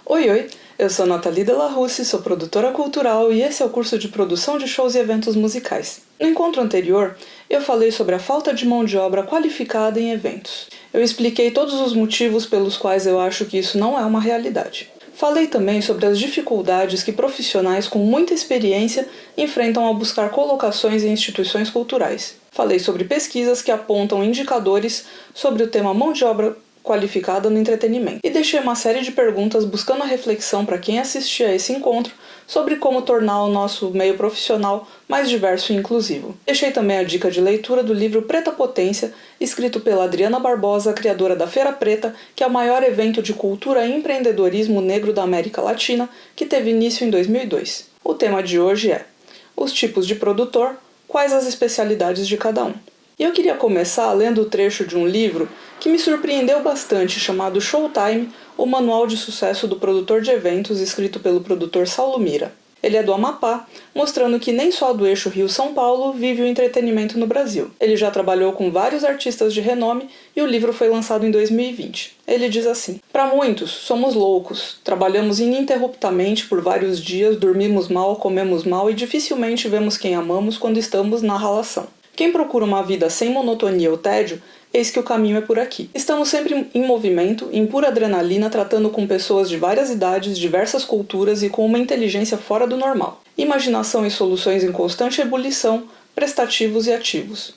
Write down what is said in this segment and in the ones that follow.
Oi, oi! Eu sou Nathalie Delarusse, sou produtora cultural e esse é o curso de produção de shows e eventos musicais. No encontro anterior, eu falei sobre a falta de mão de obra qualificada em eventos. Eu expliquei todos os motivos pelos quais eu acho que isso não é uma realidade. Falei também sobre as dificuldades que profissionais com muita experiência enfrentam ao buscar colocações em instituições culturais. Falei sobre pesquisas que apontam indicadores sobre o tema mão de obra qualificada no entretenimento. E deixei uma série de perguntas buscando a reflexão para quem assistia a esse encontro sobre como tornar o nosso meio profissional mais diverso e inclusivo. Deixei também a dica de leitura do livro Preta Potência, escrito pela Adriana Barbosa, criadora da Feira Preta, que é o maior evento de cultura e empreendedorismo negro da América Latina, que teve início em 2002. O tema de hoje é: os tipos de produtor, quais as especialidades de cada um? E eu queria começar lendo o trecho de um livro que me surpreendeu bastante, chamado Showtime, o manual de sucesso do produtor de eventos, escrito pelo produtor Saulo Mira. Ele é do Amapá, mostrando que nem só do eixo Rio-São Paulo vive o entretenimento no Brasil. Ele já trabalhou com vários artistas de renome e o livro foi lançado em 2020. Ele diz assim: para muitos, somos loucos, trabalhamos ininterruptamente por vários dias, dormimos mal, comemos mal e dificilmente vemos quem amamos quando estamos na ralação. Quem procura uma vida sem monotonia ou tédio, eis que o caminho é por aqui. Estamos sempre em movimento, em pura adrenalina, tratando com pessoas de várias idades, diversas culturas e com uma inteligência fora do normal. Imaginação e soluções em constante ebulição, prestativos e ativos.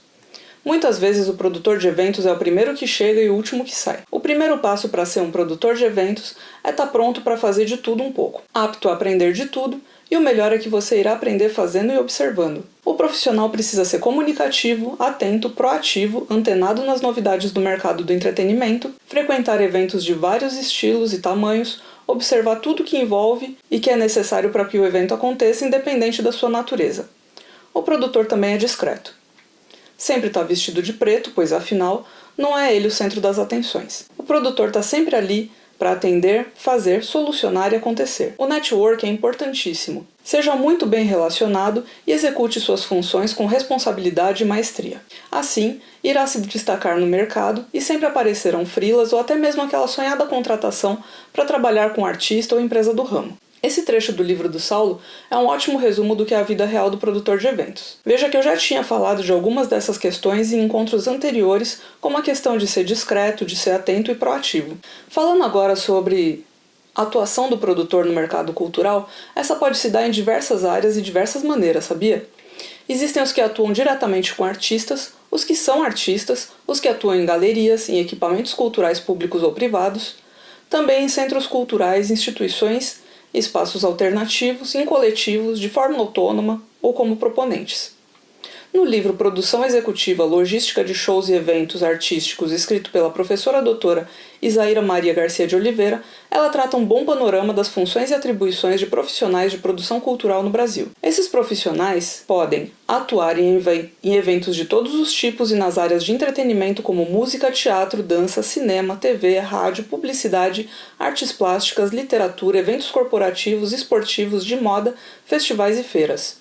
Muitas vezes o produtor de eventos é o primeiro que chega e o último que sai. O primeiro passo para ser um produtor de eventos é estar pronto para fazer de tudo um pouco, apto a aprender de tudo, e o melhor é que você irá aprender fazendo e observando. O profissional precisa ser comunicativo, atento, proativo, antenado nas novidades do mercado do entretenimento, frequentar eventos de vários estilos e tamanhos, observar tudo que envolve e que é necessário para que o evento aconteça, independente da sua natureza. O produtor também é discreto. Sempre está vestido de preto, pois afinal, não é ele o centro das atenções. O produtor está sempre ali para atender, fazer, solucionar e acontecer. O network é importantíssimo. Seja muito bem relacionado e execute suas funções com responsabilidade e maestria. Assim, irá se destacar no mercado e sempre aparecerão freelas ou até mesmo aquela sonhada contratação para trabalhar com artista ou empresa do ramo. Esse trecho do livro do Saulo é um ótimo resumo do que é a vida real do produtor de eventos. Veja que eu já tinha falado de algumas dessas questões em encontros anteriores, como a questão de ser discreto, de ser atento e proativo. Falando agora sobre a atuação do produtor no mercado cultural, essa pode se dar em diversas áreas e diversas maneiras, sabia? Existem os que atuam diretamente com artistas, os que são artistas, os que atuam em galerias, em equipamentos culturais públicos ou privados, também em centros culturais, instituições, espaços alternativos, em coletivos, de forma autônoma ou como proponentes. No livro Produção Executiva, Logística de Shows e Eventos Artísticos, escrito pela professora doutora Isaíra Maria Garcia de Oliveira, ela trata um bom panorama das funções e atribuições de profissionais de produção cultural no Brasil. Esses profissionais podem atuar em eventos de todos os tipos e nas áreas de entretenimento como música, teatro, dança, cinema, TV, rádio, publicidade, artes plásticas, literatura, eventos corporativos, esportivos, de moda, festivais e feiras.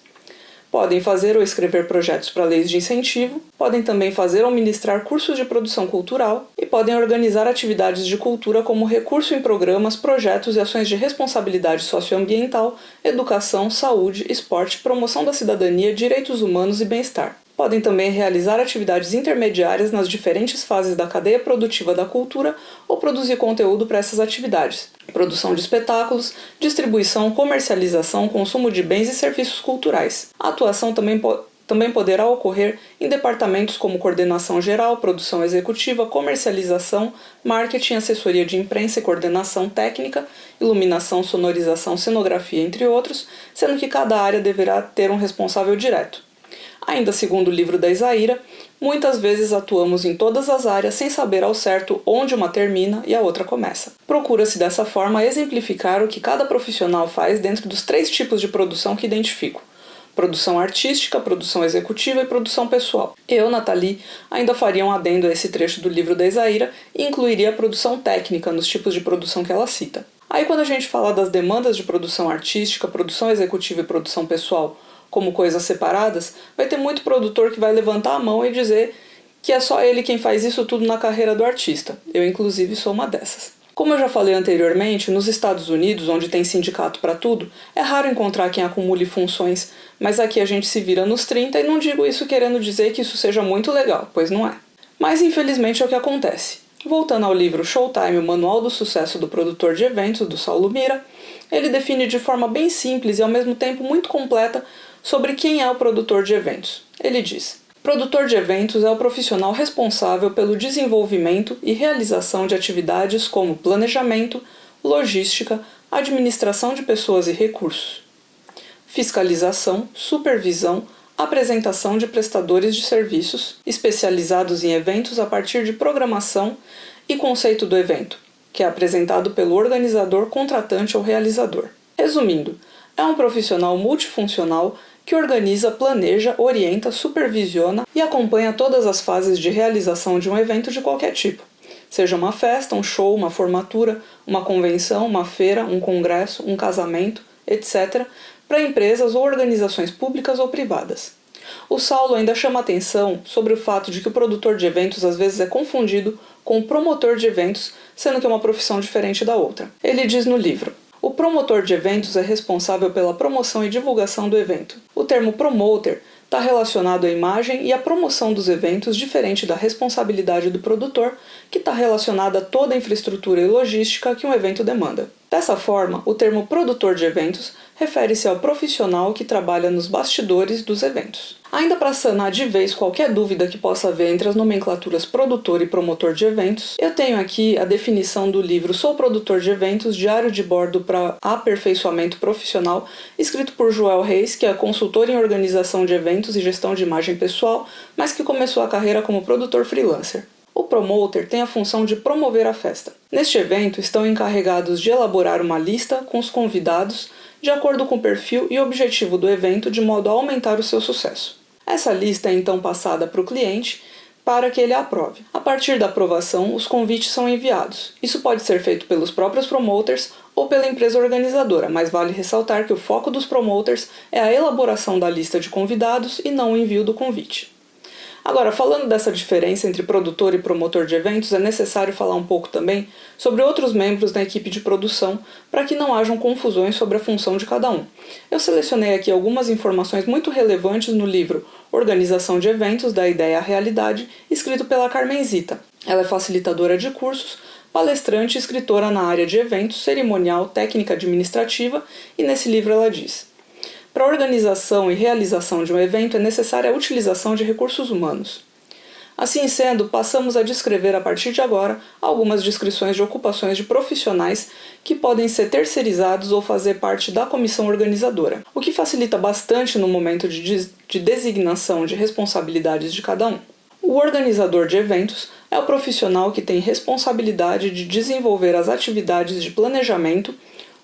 Podem fazer ou escrever projetos para leis de incentivo, podem também fazer ou ministrar cursos de produção cultural e podem organizar atividades de cultura como recurso em programas, projetos e ações de responsabilidade socioambiental, educação, saúde, esporte, promoção da cidadania, direitos humanos e bem-estar. Podem também realizar atividades intermediárias nas diferentes fases da cadeia produtiva da cultura ou produzir conteúdo para essas atividades. Produção de espetáculos, distribuição, comercialização, consumo de bens e serviços culturais. A atuação também poderá ocorrer em departamentos como coordenação geral, produção executiva, comercialização, marketing, assessoria de imprensa e coordenação técnica, iluminação, sonorização, cenografia, entre outros, sendo que cada área deverá ter um responsável direto. Ainda segundo o livro da Isaíra, muitas vezes atuamos em todas as áreas sem saber ao certo onde uma termina e a outra começa. Procura-se dessa forma exemplificar o que cada profissional faz dentro dos 3 tipos de produção que identifico: produção artística, produção executiva e produção pessoal. Eu, Nathalie, ainda faria um adendo a esse trecho do livro da Isaíra e incluiria a produção técnica nos tipos de produção que ela cita. Aí quando a gente fala das demandas de produção artística, produção executiva e produção pessoal como coisas separadas, vai ter muito produtor que vai levantar a mão e dizer que é só ele quem faz isso tudo na carreira do artista. Eu, inclusive, sou uma dessas. Como eu já falei anteriormente, nos Estados Unidos, onde tem sindicato para tudo, é raro encontrar quem acumule funções, mas aqui a gente se vira nos 30 e não digo isso querendo dizer que isso seja muito legal, pois não é. Mas infelizmente é o que acontece. Voltando ao livro Showtime, o Manual do Sucesso do Produtor de Eventos, do Saulo Mira, ele define de forma bem simples e ao mesmo tempo muito completa sobre quem é o produtor de eventos. Ele diz: produtor de eventos é o profissional responsável pelo desenvolvimento e realização de atividades como planejamento, logística, administração de pessoas e recursos, fiscalização, supervisão, apresentação de prestadores de serviços, especializados em eventos a partir de programação e conceito do evento, que é apresentado pelo organizador, contratante ou realizador. Resumindo, é um profissional multifuncional que organiza, planeja, orienta, supervisiona e acompanha todas as fases de realização de um evento de qualquer tipo, seja uma festa, um show, uma formatura, uma convenção, uma feira, um congresso, um casamento, etc., para empresas ou organizações públicas ou privadas. O Saulo ainda chama atenção sobre o fato de que o produtor de eventos às vezes é confundido com o promotor de eventos, sendo que é uma profissão diferente da outra. Ele diz no livro: o promotor de eventos é responsável pela promoção e divulgação do evento. O termo promoter está relacionado à imagem e à promoção dos eventos, diferente da responsabilidade do produtor, que está relacionada a toda a infraestrutura e logística que um evento demanda. Dessa forma, o termo produtor de eventos refere-se ao profissional que trabalha nos bastidores dos eventos. Ainda para sanar de vez qualquer dúvida que possa haver entre as nomenclaturas produtor e promotor de eventos, eu tenho aqui a definição do livro Sou Produtor de Eventos, Diário de Bordo para Aperfeiçoamento Profissional, escrito por Joel Reis, que é consultor em organização de eventos e gestão de imagem pessoal, mas que começou a carreira como produtor freelancer. O promoter tem a função de promover a festa. Neste evento, estão encarregados de elaborar uma lista com os convidados de acordo com o perfil e objetivo do evento, de modo a aumentar o seu sucesso. Essa lista é então passada para o cliente para que ele a aprove. A partir da aprovação, os convites são enviados. Isso pode ser feito pelos próprios promoters ou pela empresa organizadora, mas vale ressaltar que o foco dos promoters é a elaboração da lista de convidados e não o envio do convite. Agora, falando dessa diferença entre produtor e promotor de eventos, é necessário falar um pouco também sobre outros membros da equipe de produção, para que não hajam confusões sobre a função de cada um. Eu selecionei aqui algumas informações muito relevantes no livro Organização de Eventos, da Ideia à Realidade, escrito pela Carmen Zita. Ela é facilitadora de cursos, palestrante e escritora na área de eventos, cerimonial, técnica administrativa, e nesse livro ela diz: para a organização e realização de um evento é necessária a utilização de recursos humanos. Assim sendo, passamos a descrever a partir de agora algumas descrições de ocupações de profissionais que podem ser terceirizados ou fazer parte da comissão organizadora, o que facilita bastante no momento de designação de responsabilidades de cada um. O organizador de eventos é o profissional que tem responsabilidade de desenvolver as atividades de planejamento,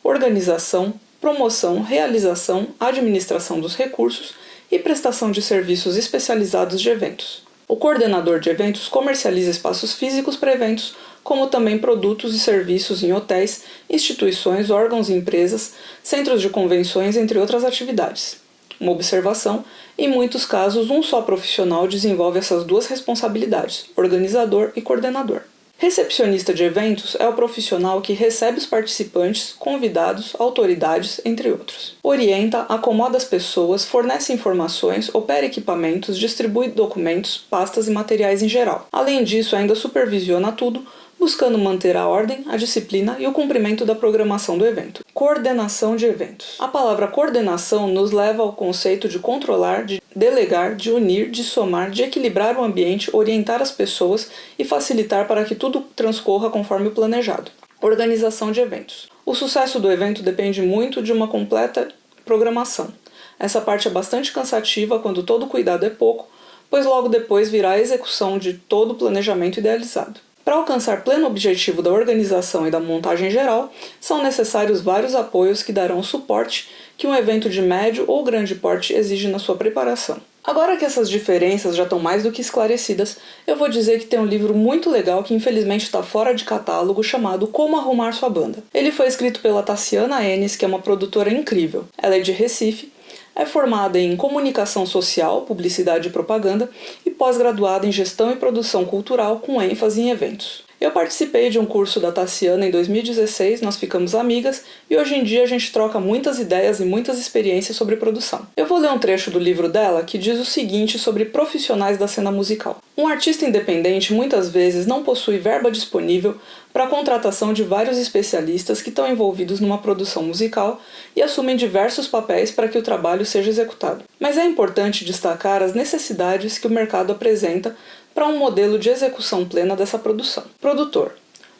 organização, promoção, realização, administração dos recursos e prestação de serviços especializados de eventos. O coordenador de eventos comercializa espaços físicos para eventos, como também produtos e serviços em hotéis, instituições, órgãos e empresas, centros de convenções, entre outras atividades. Uma observação: em muitos casos, um só profissional desenvolve essas duas responsabilidades, organizador e coordenador. Recepcionista de eventos é o profissional que recebe os participantes, convidados, autoridades, entre outros. Orienta, acomoda as pessoas, fornece informações, opera equipamentos, distribui documentos, pastas e materiais em geral. Além disso, ainda supervisiona tudo, buscando manter a ordem, a disciplina e o cumprimento da programação do evento. Coordenação de eventos. A palavra coordenação nos leva ao conceito de controlar, de delegar, de unir, de somar, de equilibrar o ambiente, orientar as pessoas e facilitar para que tudo transcorra conforme o planejado. Organização de eventos. O sucesso do evento depende muito de uma completa programação. Essa parte é bastante cansativa quando todo cuidado é pouco, pois logo depois virá a execução de todo o planejamento idealizado. Para alcançar pleno objetivo da organização e da montagem geral, são necessários vários apoios que darão o suporte que um evento de médio ou grande porte exige na sua preparação. Agora que essas diferenças já estão mais do que esclarecidas, eu vou dizer que tem um livro muito legal que infelizmente está fora de catálogo, chamado Como Arrumar Sua Banda. Ele foi escrito pela Tassiana Enes, que é uma produtora incrível. Ela é de Recife, é formada em Comunicação Social, Publicidade e Propaganda e pós-graduada em Gestão e Produção Cultural com ênfase em eventos. Eu participei de um curso da Tassiana em 2016, nós ficamos amigas e hoje em dia a gente troca muitas ideias e muitas experiências sobre produção. Eu vou ler um trecho do livro dela que diz o seguinte sobre profissionais da cena musical. Um artista independente muitas vezes não possui verba disponível para a contratação de vários especialistas que estão envolvidos numa produção musical e assumem diversos papéis para que o trabalho seja executado. Mas é importante destacar as necessidades que o mercado apresenta para um modelo de execução plena dessa produção. Produtor.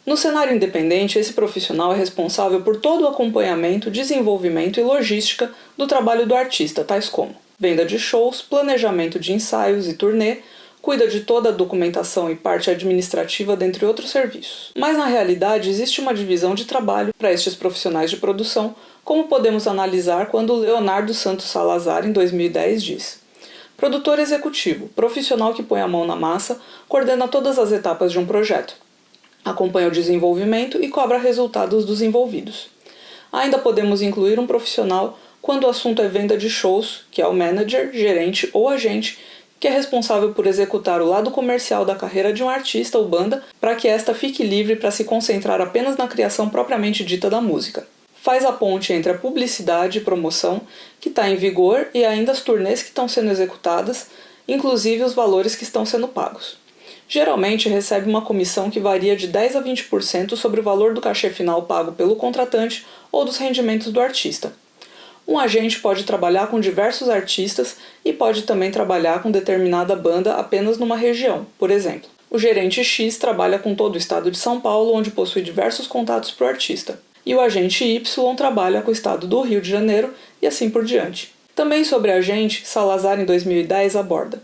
No cenário independente, esse profissional é responsável por todo o acompanhamento, desenvolvimento e logística do trabalho do artista, tais como venda de shows, planejamento de ensaios e turnê, cuida de toda a documentação e parte administrativa, dentre outros serviços. Mas na realidade existe uma divisão de trabalho para estes profissionais de produção, como podemos analisar quando Leonardo Santos Salazar, em 2010, diz: produtor executivo, profissional que põe a mão na massa, coordena todas as etapas de um projeto, acompanha o desenvolvimento e cobra resultados dos envolvidos. Ainda podemos incluir um profissional quando o assunto é venda de shows, que é o manager, gerente ou agente, que é responsável por executar o lado comercial da carreira de um artista ou banda para que esta fique livre para se concentrar apenas na criação propriamente dita da música. Faz a ponte entre a publicidade e promoção, que está em vigor, e ainda as turnês que estão sendo executadas, inclusive os valores que estão sendo pagos. Geralmente recebe uma comissão que varia de 10% a 20% sobre o valor do cachê final pago pelo contratante ou dos rendimentos do artista. Um agente pode trabalhar com diversos artistas e pode também trabalhar com determinada banda apenas numa região. Por exemplo, o gerente X trabalha com todo o estado de São Paulo, onde possui diversos contatos para o artista, e o agente Y trabalha com o estado do Rio de Janeiro e assim por diante. Também sobre agente, Salazar em 2010 aborda: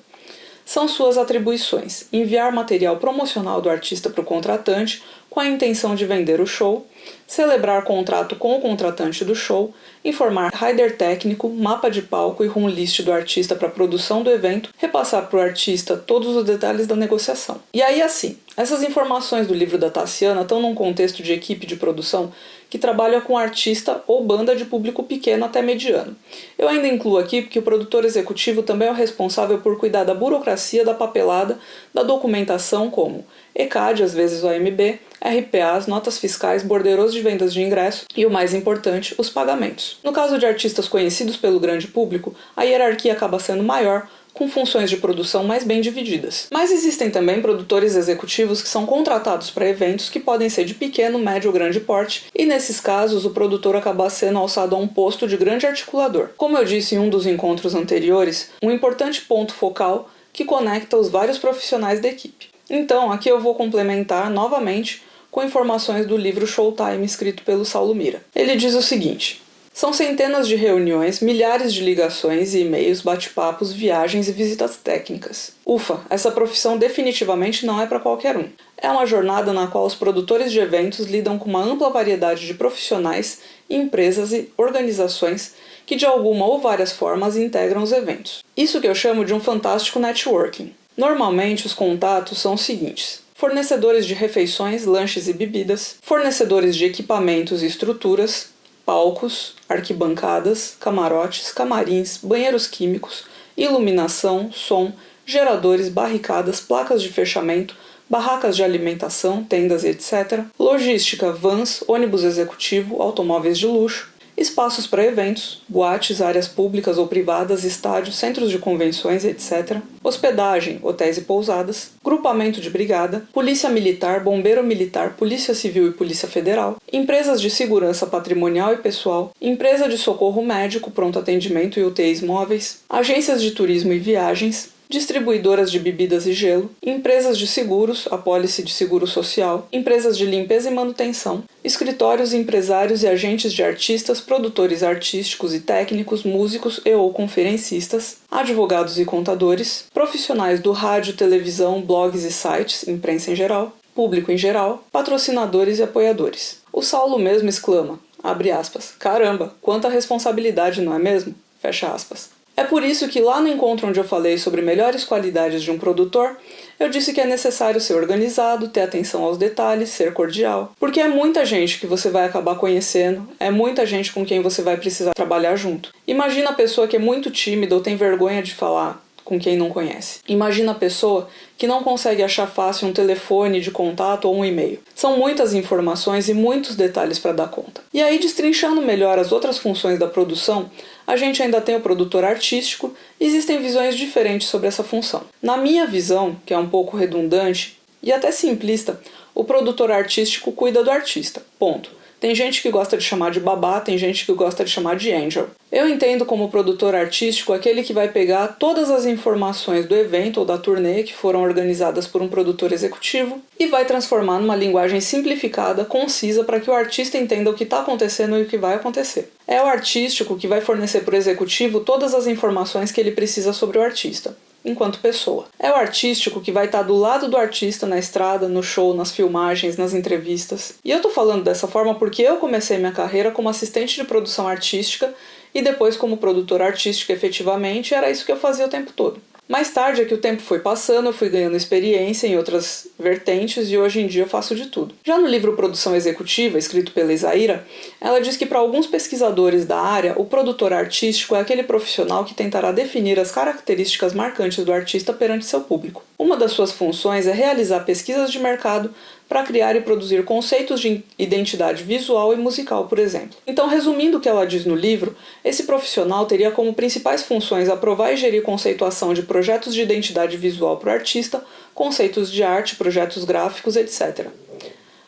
são suas atribuições enviar material promocional do artista para o contratante com a intenção de vender o show, celebrar contrato com o contratante do show, informar rider técnico, mapa de palco e room list do artista para a produção do evento, repassar para o artista todos os detalhes da negociação. E aí assim, essas informações do livro da Tassiana estão num contexto de equipe de produção que trabalha com artista ou banda de público pequeno até mediano. Eu ainda incluo aqui porque o produtor executivo também é o responsável por cuidar da burocracia, da papelada, da documentação como ECAD, às vezes OMB, RPAs, notas fiscais, borderos de vendas de ingresso e, o mais importante, os pagamentos. No caso de artistas conhecidos pelo grande público, a hierarquia acaba sendo maior, com funções de produção mais bem divididas. Mas existem também produtores executivos que são contratados para eventos que podem ser de pequeno, médio ou grande porte, e nesses casos o produtor acaba sendo alçado a um posto de grande articulador. Como eu disse em um dos encontros anteriores, um importante ponto focal que conecta os vários profissionais da equipe. Então, aqui eu vou complementar novamente com informações do livro Showtime, escrito pelo Saulo Mira. Ele diz o seguinte: são centenas de reuniões, milhares de ligações e e-mails, bate-papos, viagens e visitas técnicas. Ufa, essa profissão definitivamente não é para qualquer um. É uma jornada na qual os produtores de eventos lidam com uma ampla variedade de profissionais, empresas e organizações que de alguma ou várias formas integram os eventos. Isso que eu chamo de um fantástico networking. Normalmente os contatos são os seguintes: fornecedores de refeições, lanches e bebidas, fornecedores de equipamentos e estruturas, palcos, arquibancadas, camarotes, camarins, banheiros químicos, iluminação, som, geradores, barricadas, placas de fechamento, barracas de alimentação, tendas, etc., logística, vans, ônibus executivo, automóveis de luxo, espaços para eventos, boates, áreas públicas ou privadas, estádios, centros de convenções, etc., hospedagem, hotéis e pousadas, grupamento de brigada, polícia militar, bombeiro militar, polícia civil e polícia federal, empresas de segurança patrimonial e pessoal, empresa de socorro médico, pronto atendimento e UTIs móveis, agências de turismo e viagens, distribuidoras de bebidas e gelo, empresas de seguros, apólice de seguro social, empresas de limpeza e manutenção, escritórios, empresários e agentes de artistas, produtores artísticos e técnicos, músicos e ou conferencistas, advogados e contadores, profissionais do rádio, televisão, blogs e sites, imprensa em geral, público em geral, patrocinadores e apoiadores. O Saulo mesmo exclama, abre aspas, caramba, quanta responsabilidade, não é mesmo? Fecha aspas. É por isso que lá no encontro onde eu falei sobre melhores qualidades de um produtor, eu disse que é necessário ser organizado, ter atenção aos detalhes, ser cordial. Porque é muita gente que você vai acabar conhecendo, é muita gente com quem você vai precisar trabalhar junto. Imagina a pessoa que é muito tímida ou tem vergonha de falar com quem não conhece. Imagina a pessoa que não consegue achar fácil um telefone de contato ou um e-mail. São muitas informações e muitos detalhes para dar conta. E aí, destrinchando melhor as outras funções da produção, a gente ainda tem o produtor artístico e existem visões diferentes sobre essa função. Na minha visão, que é um pouco redundante e até simplista, o produtor artístico cuida do artista. Ponto. Tem gente que gosta de chamar de babá, tem gente que gosta de chamar de angel. Eu entendo como produtor artístico aquele que vai pegar todas as informações do evento ou da turnê que foram organizadas por um produtor executivo e vai transformar numa linguagem simplificada, concisa, para que o artista entenda o que está acontecendo e o que vai acontecer. É o artístico que vai fornecer para o executivo todas as informações que ele precisa sobre o artista, enquanto pessoa. É o artístico que vai estar do lado do artista na estrada, no show, nas filmagens, nas entrevistas. E eu tô falando dessa forma porque eu comecei minha carreira como assistente de produção artística e depois como produtor artístico efetivamente, era isso que eu fazia o tempo todo. Mais tarde é que o tempo foi passando, eu fui ganhando experiência em outras vertentes e hoje em dia eu faço de tudo. Já no livro Produção Executiva, escrito pela Isaíra, ela diz que para alguns pesquisadores da área, o produtor artístico é aquele profissional que tentará definir as características marcantes do artista perante seu público. Uma das suas funções é realizar pesquisas de mercado para criar e produzir conceitos de identidade visual e musical, por exemplo. Então, resumindo o que ela diz no livro, esse profissional teria como principais funções aprovar e gerir conceituação de projetos de identidade visual para o artista, conceitos de arte, projetos gráficos, etc.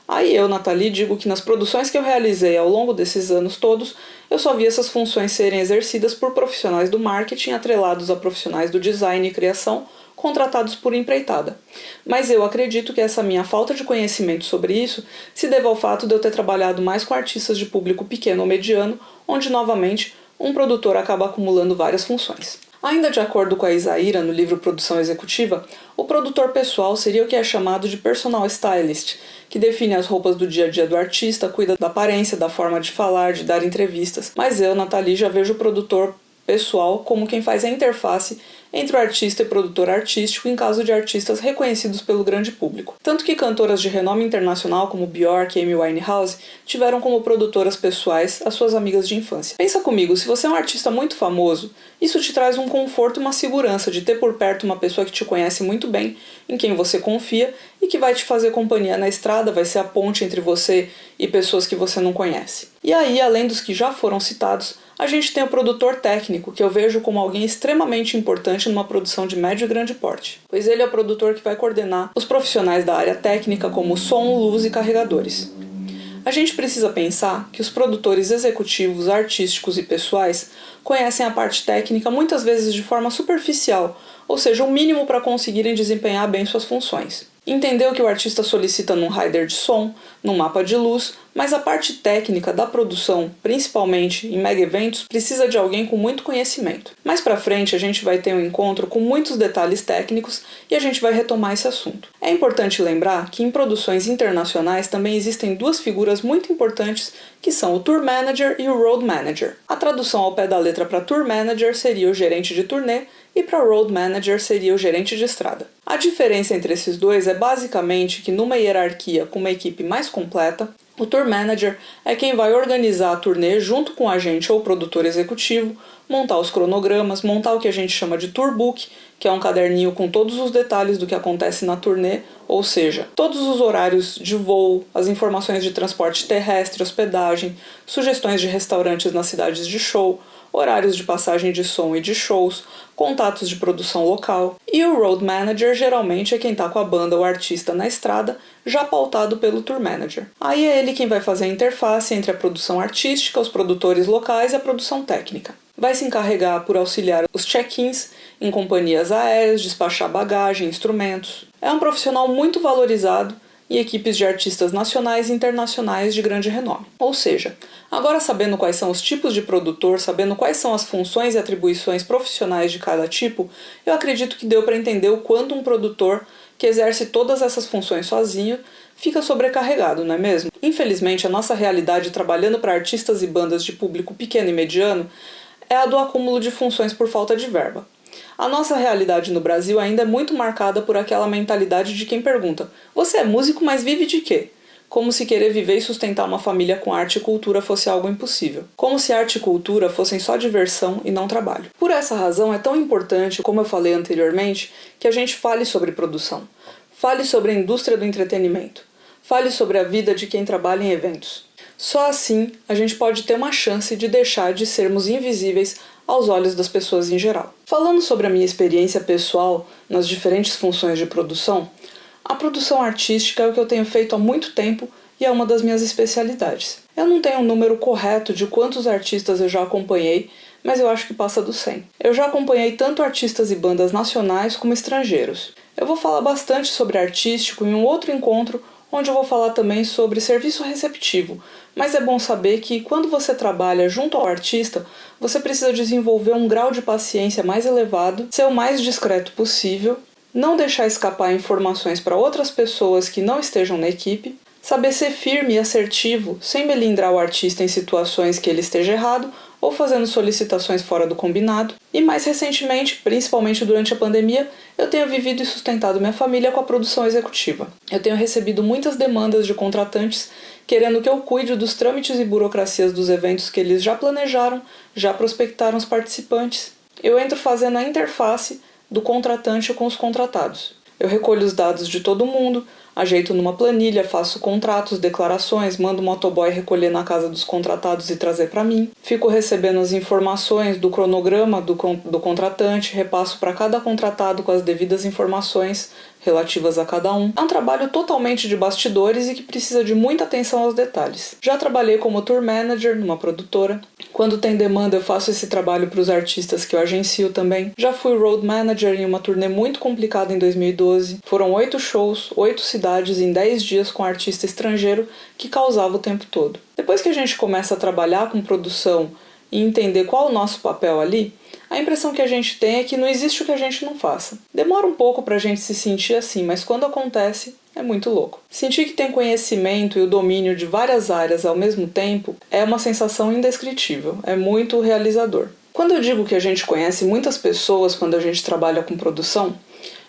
Aí eu, Nathalie, digo que nas produções que eu realizei ao longo desses anos todos, eu só vi essas funções serem exercidas por profissionais do marketing atrelados a profissionais do design e criação, contratados por empreitada. Mas eu acredito que essa minha falta de conhecimento sobre isso se deve ao fato de eu ter trabalhado mais com artistas de público pequeno ou mediano, onde, novamente, um produtor acaba acumulando várias funções. Ainda de acordo com a Isaíra, no livro Produção Executiva, o produtor pessoal seria o que é chamado de personal stylist, que define as roupas do dia a dia do artista, cuida da aparência, da forma de falar, de dar entrevistas. Mas eu, Nathalie, já vejo o produtor pessoal como quem faz a interface entre o artista e produtor artístico em caso de artistas reconhecidos pelo grande público. Tanto que cantoras de renome internacional como Björk e Amy Winehouse tiveram como produtoras pessoais as suas amigas de infância. Pensa comigo, se você é um artista muito famoso, isso te traz um conforto e uma segurança de ter por perto uma pessoa que te conhece muito bem, em quem você confia e que vai te fazer companhia na estrada, vai ser a ponte entre você e pessoas que você não conhece. E aí, além dos que já foram citados, a gente tem o produtor técnico, que eu vejo como alguém extremamente importante numa produção de médio e grande porte, pois ele é o produtor que vai coordenar os profissionais da área técnica como som, luz e carregadores. A gente precisa pensar que os produtores executivos, artísticos e pessoais conhecem a parte técnica muitas vezes de forma superficial, ou seja, o mínimo para conseguirem desempenhar bem suas funções. Entender o que o artista solicita num rider de som, num mapa de luz, mas a parte técnica da produção, principalmente em mega eventos, precisa de alguém com muito conhecimento. Mais pra frente a gente vai ter um encontro com muitos detalhes técnicos e a gente vai retomar esse assunto. É importante lembrar que em produções internacionais também existem duas figuras muito importantes que são o Tour Manager e o Road Manager. A tradução ao pé da letra para Tour Manager seria o gerente de turnê e para Road Manager seria o gerente de estrada. A diferença entre esses dois é basicamente que numa hierarquia com uma equipe mais completa, o Tour Manager é quem vai organizar a turnê junto com o agente ou produtor executivo, montar os cronogramas, montar o que a gente chama de Tour Book, que é um caderninho com todos os detalhes do que acontece na turnê, ou seja, todos os horários de voo, as informações de transporte terrestre, hospedagem, sugestões de restaurantes nas cidades de show, horários de passagem de som e de shows, contatos de produção local, e o Road Manager geralmente é quem está com a banda ou artista na estrada, já pautado pelo Tour Manager. Aí é ele quem vai fazer a interface entre a produção artística, os produtores locais e a produção técnica. Vai se encarregar por auxiliar os check-ins em companhias aéreas, despachar bagagem, instrumentos. É um profissional muito valorizado e equipes de artistas nacionais e internacionais de grande renome. Ou seja, agora sabendo quais são os tipos de produtor, sabendo quais são as funções e atribuições profissionais de cada tipo, eu acredito que deu para entender o quanto um produtor que exerce todas essas funções sozinho fica sobrecarregado, não é mesmo? Infelizmente, a nossa realidade trabalhando para artistas e bandas de público pequeno e mediano é a do acúmulo de funções por falta de verba. A nossa realidade no Brasil ainda é muito marcada por aquela mentalidade de quem pergunta: você é músico, mas vive de quê? como se querer viver e sustentar uma família com arte e cultura fosse algo impossível. Como se arte e cultura fossem só diversão e não trabalho. Por essa razão é tão importante, como eu falei anteriormente, que a gente fale sobre produção. Fale sobre a indústria do entretenimento. Fale sobre a vida de quem trabalha em eventos. Só assim a gente pode ter uma chance de deixar de sermos invisíveis aos olhos das pessoas em geral. Falando sobre a minha experiência pessoal nas diferentes funções de produção, a produção artística é o que eu tenho feito há muito tempo e é uma das minhas especialidades. Eu não tenho um número correto de quantos artistas eu já acompanhei, mas eu acho que passa dos 100. Eu já acompanhei tanto artistas e bandas nacionais como estrangeiros. Eu vou falar bastante sobre artístico em um outro encontro, onde eu vou falar também sobre serviço receptivo, mas é bom saber que quando você trabalha junto ao artista, você precisa desenvolver um grau de paciência mais elevado, ser o mais discreto possível, não deixar escapar informações para outras pessoas que não estejam na equipe, saber ser firme e assertivo sem melindrar o artista em situações que ele esteja errado ou fazendo solicitações fora do combinado. E mais recentemente, principalmente durante a pandemia, eu tenho vivido e sustentado minha família com a produção executiva. Eu tenho recebido muitas demandas de contratantes querendo que eu cuide dos trâmites e burocracias dos eventos que eles já planejaram, já prospectaram os participantes. Eu entro fazendo a interface do contratante com os contratados. Eu recolho os dados de todo mundo, ajeito numa planilha, faço contratos, declarações, mando o motoboy recolher na casa dos contratados e trazer para mim. Fico recebendo as informações do cronograma do contratante, repasso para cada contratado com as devidas informações relativas a cada um. É um trabalho totalmente de bastidores e que precisa de muita atenção aos detalhes. Já trabalhei como tour manager numa produtora. Quando tem demanda, eu faço esse trabalho para os artistas que eu agencio também. Já fui road manager em uma turnê muito complicada em 2012. Foram 8 shows, 8 cidades em 10 dias com artista estrangeiro que causava o tempo todo. Depois que a gente começa a trabalhar com produção e entender qual é o nosso papel ali, a impressão que a gente tem é que não existe o que a gente não faça. Demora um pouco pra gente se sentir assim, mas quando acontece, é muito louco. Sentir que tem conhecimento e o domínio de várias áreas ao mesmo tempo é uma sensação indescritível, é muito realizador. Quando eu digo que a gente conhece muitas pessoas quando a gente trabalha com produção,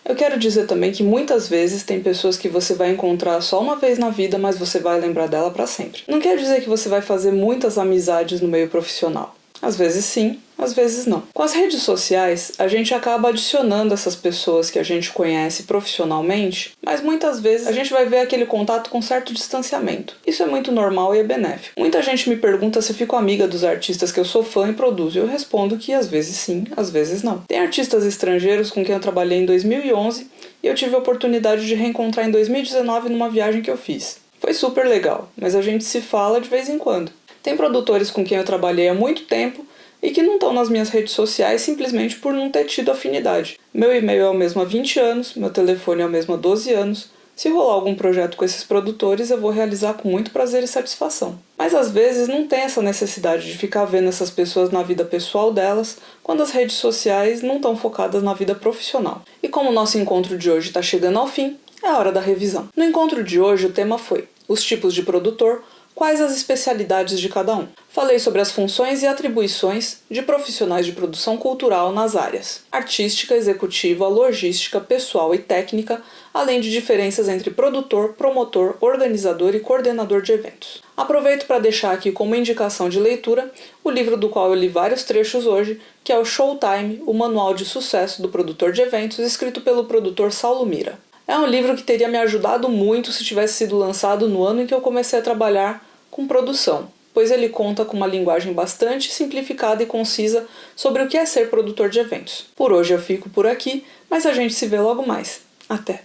eu quero dizer também que muitas vezes tem pessoas que você vai encontrar só uma vez na vida, mas você vai lembrar dela pra sempre. Não quer dizer que você vai fazer muitas amizades no meio profissional. Às vezes sim, às vezes não. Com as redes sociais, a gente acaba adicionando essas pessoas que a gente conhece profissionalmente, mas muitas vezes a gente vai ver aquele contato com certo distanciamento. Isso é muito normal e é benéfico. Muita gente me pergunta se eu fico amiga dos artistas que eu sou fã e produzo, e eu respondo que às vezes sim, às vezes não. Tem artistas estrangeiros com quem eu trabalhei em 2011 e eu tive a oportunidade de reencontrar em 2019 numa viagem que eu fiz. Foi super legal, mas a gente se fala de vez em quando. Tem produtores com quem eu trabalhei há muito tempo e que não estão nas minhas redes sociais simplesmente por não ter tido afinidade. Meu e-mail é o mesmo há 20 anos, meu telefone é o mesmo há 12 anos. Se rolar algum projeto com esses produtores, eu vou realizar com muito prazer e satisfação. Mas às vezes não tem essa necessidade de ficar vendo essas pessoas na vida pessoal delas, quando as redes sociais não estão focadas na vida profissional. E como o nosso encontro de hoje está chegando ao fim, é a hora da revisão. No encontro de hoje o tema foi os tipos de produtor, quais as especialidades de cada um. Falei sobre as funções e atribuições de profissionais de produção cultural nas áreas artística, executiva, logística, pessoal e técnica, além de diferenças entre produtor, promotor, organizador e coordenador de eventos. Aproveito para deixar aqui como indicação de leitura o livro do qual eu li vários trechos hoje, que é o Showtime, o Manual de Sucesso do Produtor de Eventos, escrito pelo produtor Saulo Mira. É um livro que teria me ajudado muito se tivesse sido lançado no ano em que eu comecei a trabalhar com produção, pois ele conta com uma linguagem bastante simplificada e concisa sobre o que é ser produtor de eventos. Por hoje eu fico por aqui, mas a gente se vê logo mais. Até!